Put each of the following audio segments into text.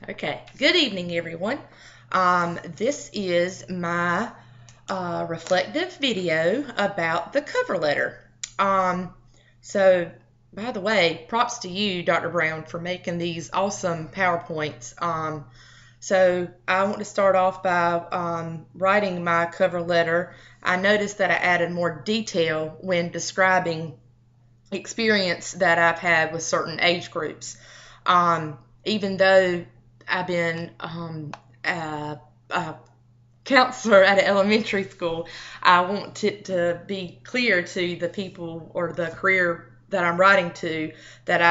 Okay, good evening, everyone. This is my reflective video about the cover letter. So, by the way, props to you, Dr. Brown, for making these awesome PowerPoints. So, I want to start off by writing my cover letter. I noticed that I added more detail when describing experience that I've had with certain age groups. Even though I've been a counselor at an elementary school, I want it to be clear to the people or the career that I'm writing to that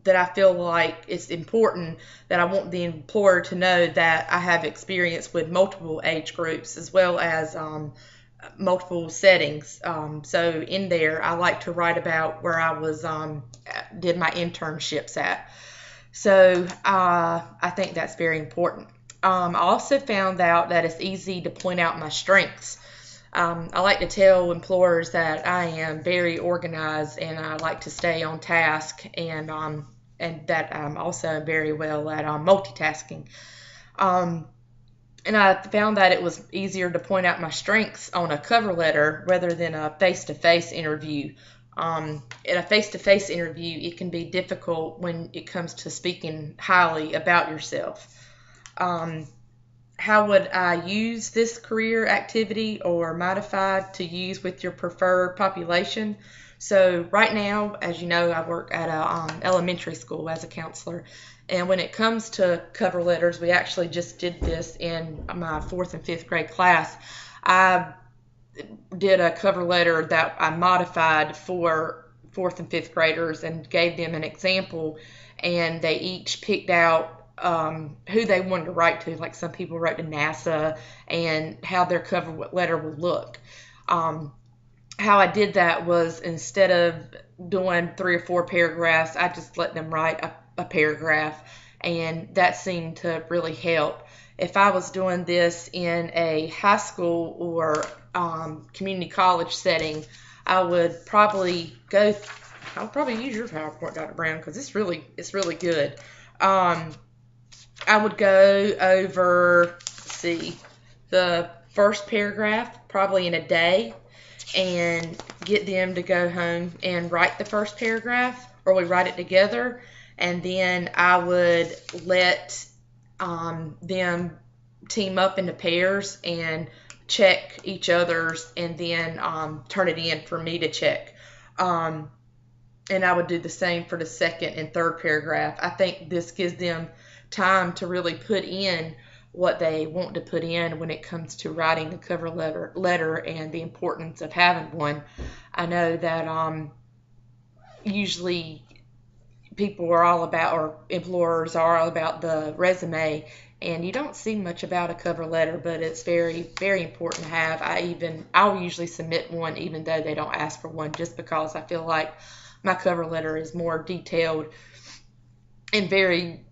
that I feel like it's important that I want the employer to know that I have experience with multiple age groups as well as multiple settings. So in there, I like to write about where I was did my internships at. So I think that's very important. I also found out that it's easy to point out my strengths. I like to tell employers that I am very organized and I like to stay on task, and that I'm also very well at multitasking. And I found that it was easier to point out my strengths on a cover letter rather than a face-to-face interview. In a face-to-face interview, it can be difficult when it comes to speaking highly about yourself. How would I use this career activity or modified to use with your preferred population? So right now, as you know, I work at a elementary school as a counselor. And when it comes to cover letters, we actually just did this in my 4th and 5th grade class. I did a cover letter that I modified for 4th and 5th graders and gave them an example, and they each picked out who they wanted to write to. Like some people wrote to NASA and how their cover letter would look. How I did that was, instead of doing 3 or 4 paragraphs, I just let them write a paragraph, and that seemed to really help. If I was doing this in a high school or community college setting, I would probably I'll probably use your PowerPoint, Dr. Brown, because it's really good. I would go over, let's see, the first paragraph probably in a day, and get them to go home and write the first paragraph, or we write it together, and then I would let them team up into pairs and check each other's, and then turn it in for me to check. And I would do the same for the second and third paragraph. I think this gives them time to really put in what they want to put in when it comes to writing the cover letter and the importance of having one. I know that usually people are all about, or employers are all about, the resume, and you don't see much about a cover letter, but it's very, very important to have. I'll usually submit one even though they don't ask for one, just because I feel like my cover letter is more detailed and very,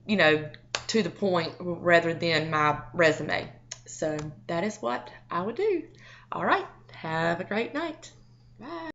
to the point, rather than my resume. So that is what I would do. All right. Have a great night. Bye.